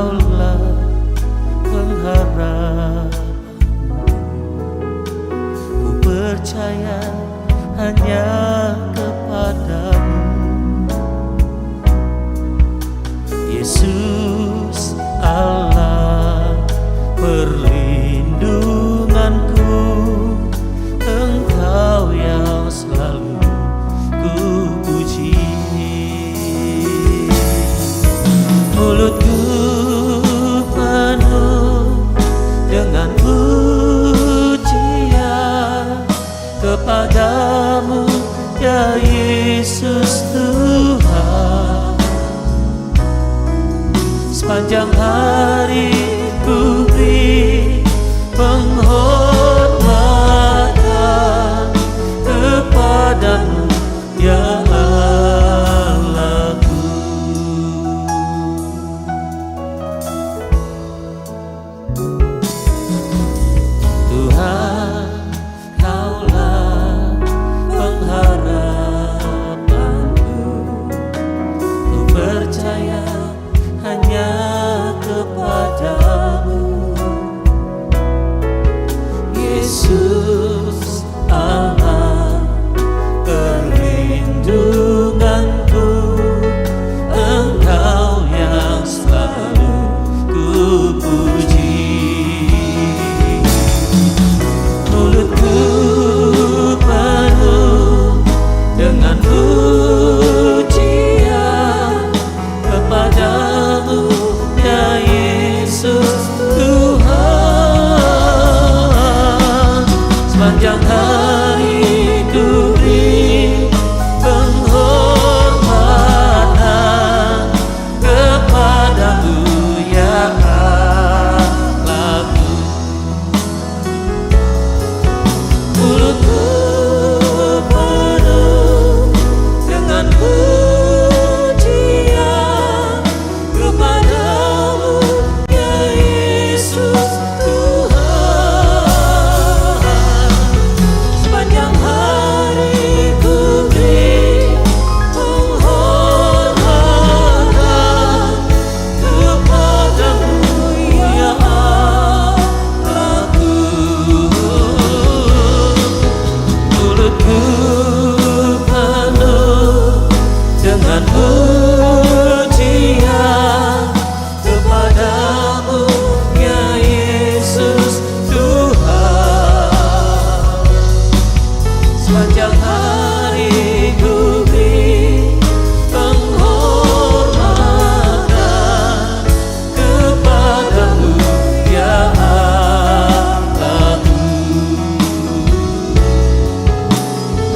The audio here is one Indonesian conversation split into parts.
Kaulah pengharapan, ku percaya hanya kepadamu. Yesus Allah perlindunganku, Engkau yang selalu ku puji. Mulutku penuh dengan pujian kepadamu, ya Yesus Tuhan. Sepanjang hari ku beri penghormatan kepadamu, ya Allahku. Tuhan, Kaulah pengharapanku, ku percaya hanya kepadamu. Yesus Allah perlindunganku, Engkau yang selalu ku puji. Mulutku penuh dengan pujian kepadamu, ya Yesus Tuhan. Sepanjang hari ku beri penghormatan kepadamu, ya Allahku. Mulutku penuh dengan pujian kepadamu, ya Yesus Tuhan. Sepanjang hari ku beri penghormatan kepadamu, ya Allahku. Mulutku penuh dengan pujian kepadamu, ya Yesus Tuhan. Sepanjang hari ku beri penghormatan kepadamu, ya Allahku.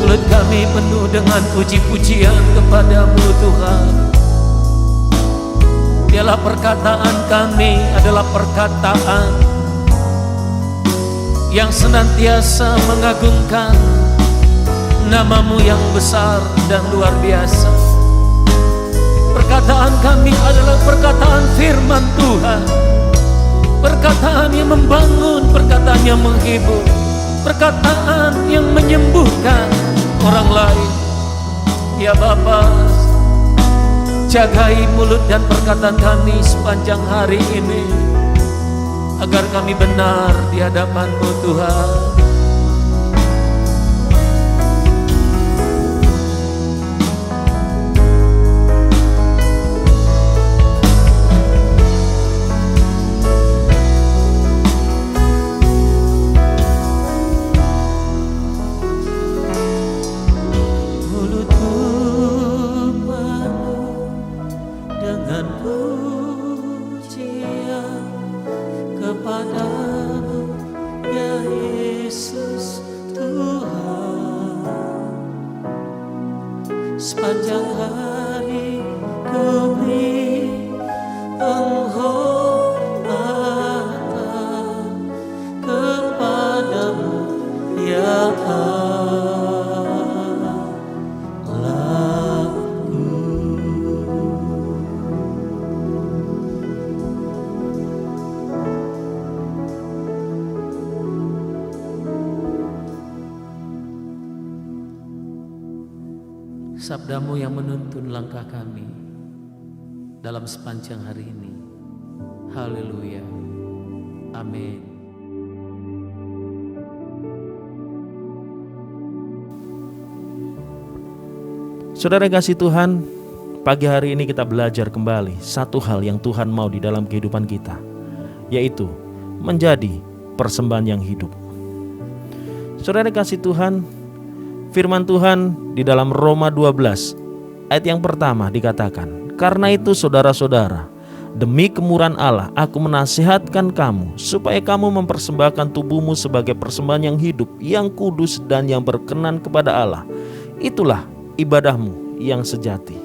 Mulut kami penuh dengan puji-pujian kepadamu, Tuhan. Biarlah perkataan kami adalah perkataan yang senantiasa mengagungkan namamu yang besar dan luar biasa. Perkataan kami adalah perkataan firman Tuhan, perkataan yang membangun, perkataan yang menghibur, perkataan yang menyembuhkan orang lain. Ya Bapa, jagai mulut dan perkataan kami sepanjang hari ini, agar kami benar di hadapan-Mu, Tuhan. Kepadamu, ya Yesus Tuhan. Sepanjang hari ku beri penghormatan kepadamu, ya Sabdamu yang menuntun langkah kami dalam sepanjang hari ini. Haleluya. Amin. Saudara kasih Tuhan, pagi hari ini kita belajar kembali satu hal yang Tuhan mau di dalam kehidupan kita, yaitu menjadi persembahan yang hidup. Saudara kasih Tuhan, firman Tuhan di dalam Roma 12 ayat yang pertama dikatakan, "Karena itu saudara-saudara, demi kemurahan Allah aku menasihatkan kamu supaya kamu mempersembahkan tubuhmu sebagai persembahan yang hidup, yang kudus dan yang berkenan kepada Allah. Itulah ibadahmu yang sejati."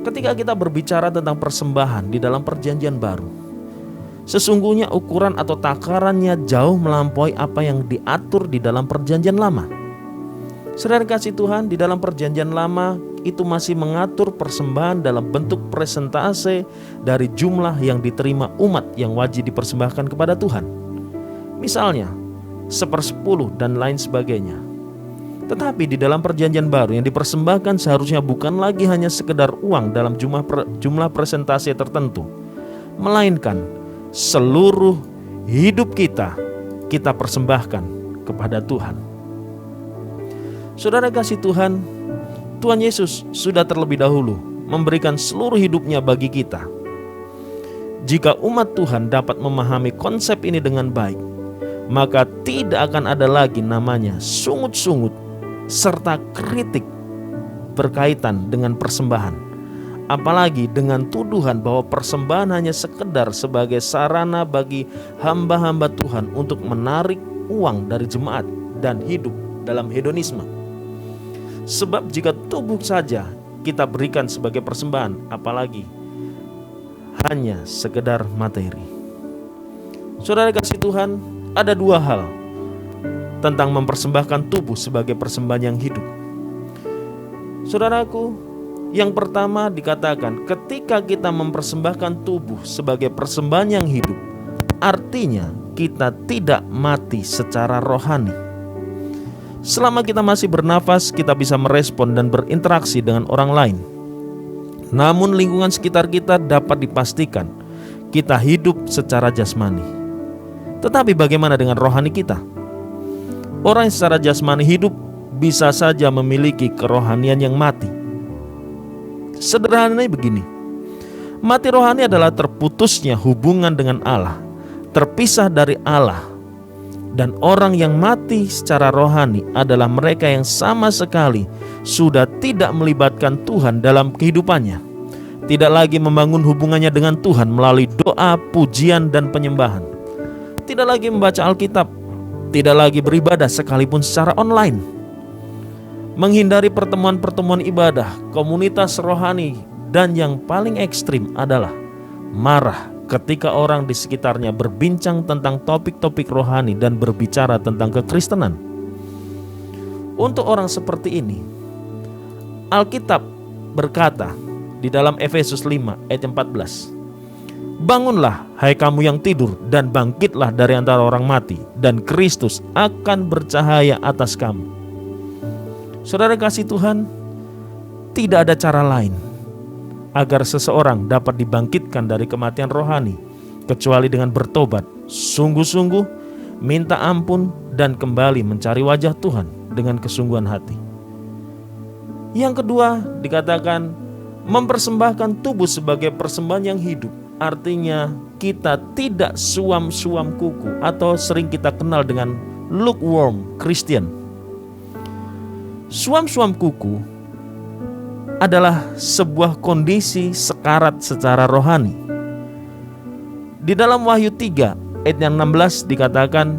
Ketika kita berbicara tentang persembahan di dalam perjanjian baru, sesungguhnya ukuran atau takarannya jauh melampaui apa yang diatur di dalam perjanjian lama. Saudara kasih Tuhan, di dalam perjanjian lama itu masih mengatur persembahan dalam bentuk presentase dari jumlah yang diterima umat yang wajib dipersembahkan kepada Tuhan. Misalnya 1/10 dan lain sebagainya. Tetapi di dalam perjanjian baru yang dipersembahkan seharusnya bukan lagi hanya sekedar uang dalam jumlah presentase tertentu, melainkan seluruh hidup kita persembahkan kepada Tuhan. Saudara kasih Tuhan, Tuhan Yesus sudah terlebih dahulu memberikan seluruh hidupnya bagi kita. Jika umat Tuhan dapat memahami konsep ini dengan baik, maka tidak akan ada lagi namanya sungut-sungut serta kritik berkaitan dengan persembahan. Apalagi dengan tuduhan bahwa persembahan hanya sekedar sebagai sarana bagi hamba-hamba Tuhan untuk menarik uang dari jemaat dan hidup dalam hedonisme. Sebab jika tubuh saja kita berikan sebagai persembahan, apalagi hanya sekedar materi. Saudara kasih Tuhan, ada dua hal tentang mempersembahkan tubuh sebagai persembahan yang hidup. Saudaraku, yang pertama dikatakan ketika kita mempersembahkan tubuh sebagai persembahan yang hidup, artinya kita tidak mati secara rohani. Selama kita masih bernafas, kita bisa merespon dan berinteraksi dengan orang lain. Namun lingkungan sekitar kita dapat dipastikan kita hidup secara jasmani. Tetapi bagaimana dengan rohani kita? Orang yang secara jasmani hidup bisa saja memiliki kerohanian yang mati. Sederhananya begini, mati rohani adalah terputusnya hubungan dengan Allah, terpisah dari Allah. Dan orang yang mati secara rohani adalah mereka yang sama sekali sudah tidak melibatkan Tuhan dalam kehidupannya, tidak lagi membangun hubungannya dengan Tuhan melalui doa, pujian, dan penyembahan, tidak lagi membaca Alkitab, tidak lagi beribadah sekalipun secara online, menghindari pertemuan-pertemuan ibadah, komunitas rohani, dan yang paling ekstrim adalah marah ketika orang di sekitarnya berbincang tentang topik-topik rohani dan berbicara tentang kekristenan. Untuk orang seperti ini, Alkitab berkata di dalam Efesus 5 ayat 14, "Bangunlah hai kamu yang tidur dan bangkitlah dari antara orang mati, dan Kristus akan bercahaya atas kamu." Saudara kasih Tuhan, tidak ada cara lain agar seseorang dapat dibangkitkan dari kematian rohani kecuali dengan bertobat, sungguh-sungguh minta ampun, dan kembali mencari wajah Tuhan dengan kesungguhan hati. Yang kedua dikatakan mempersembahkan tubuh sebagai persembahan yang hidup, artinya kita tidak suam-suam kuku atau sering kita kenal dengan lukewarm Christian. Suam-suam kuku adalah sebuah kondisi sekarat secara rohani. Di dalam Wahyu 3 ayat yang 16 dikatakan,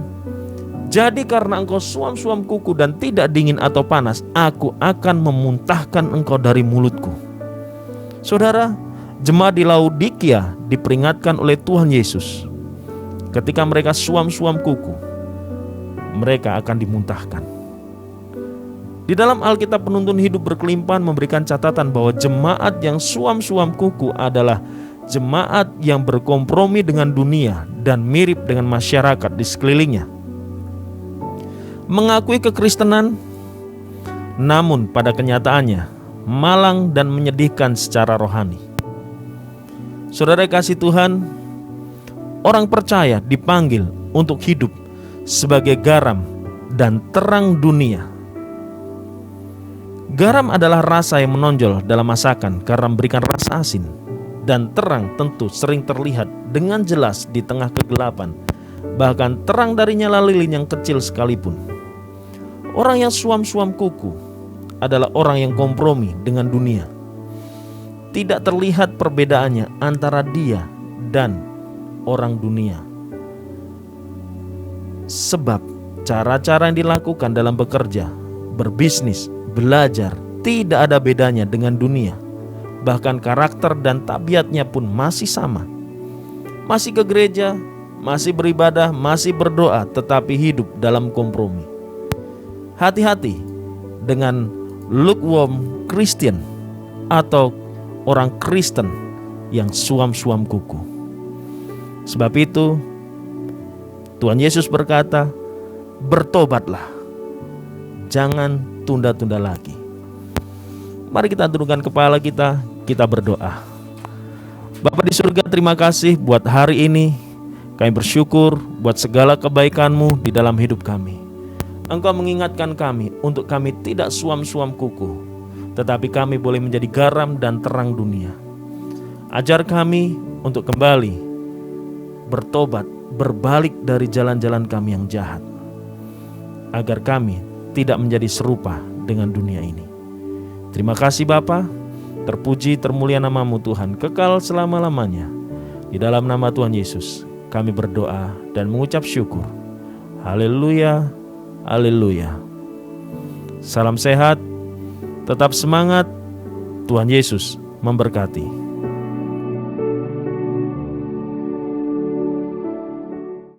"Jadi karena engkau suam-suam kuku dan tidak dingin atau panas, aku akan memuntahkan engkau dari mulutku." Saudara, jemaat di Laodikia diperingatkan oleh Tuhan Yesus, ketika mereka suam-suam kuku, mereka akan dimuntahkan. Di dalam Alkitab Penuntun Hidup Berkelimpahan memberikan catatan bahwa jemaat yang suam-suam kuku adalah jemaat yang berkompromi dengan dunia dan mirip dengan masyarakat di sekelilingnya. Mengakui kekristenan, namun pada kenyataannya malang dan menyedihkan secara rohani. Saudara kasih Tuhan, orang percaya dipanggil untuk hidup sebagai garam dan terang dunia. Garam adalah rasa yang menonjol dalam masakan karena memberikan rasa asin. Dan terang tentu sering terlihat dengan jelas di tengah kegelapan, bahkan terang dari nyala lilin yang kecil sekalipun. Orang yang suam-suam kuku adalah orang yang kompromi dengan dunia. Tidak terlihat perbedaannya antara dia dan orang dunia. Sebab cara-cara yang dilakukan dalam bekerja, berbisnis, belajar tidak ada bedanya dengan dunia. Bahkan karakter dan tabiatnya pun masih sama. Masih ke gereja, masih beribadah, masih berdoa, tetapi hidup dalam kompromi. Hati-hati dengan lukewarm Christian atau orang Kristen yang suam-suam kuku. Sebab itu Tuhan Yesus berkata, bertobatlah, jangan tunda-tunda lagi. Mari kita tundukkan kepala kita berdoa. Bapa di surga, terima kasih buat hari ini. Kami bersyukur buat segala kebaikan-Mu di dalam hidup kami. Engkau mengingatkan kami untuk kami tidak suam-suam kuku, tetapi kami boleh menjadi garam dan terang dunia. Ajar kami untuk kembali bertobat, berbalik dari jalan-jalan kami yang jahat, agar kami tidak menjadi serupa dengan dunia ini. Terima kasih Bapa, terpuji termulia nama-Mu Tuhan, kekal selama-lamanya. Di dalam nama Tuhan Yesus kami berdoa dan mengucap syukur. Haleluya, haleluya. Salam sehat, tetap semangat, Tuhan Yesus memberkati.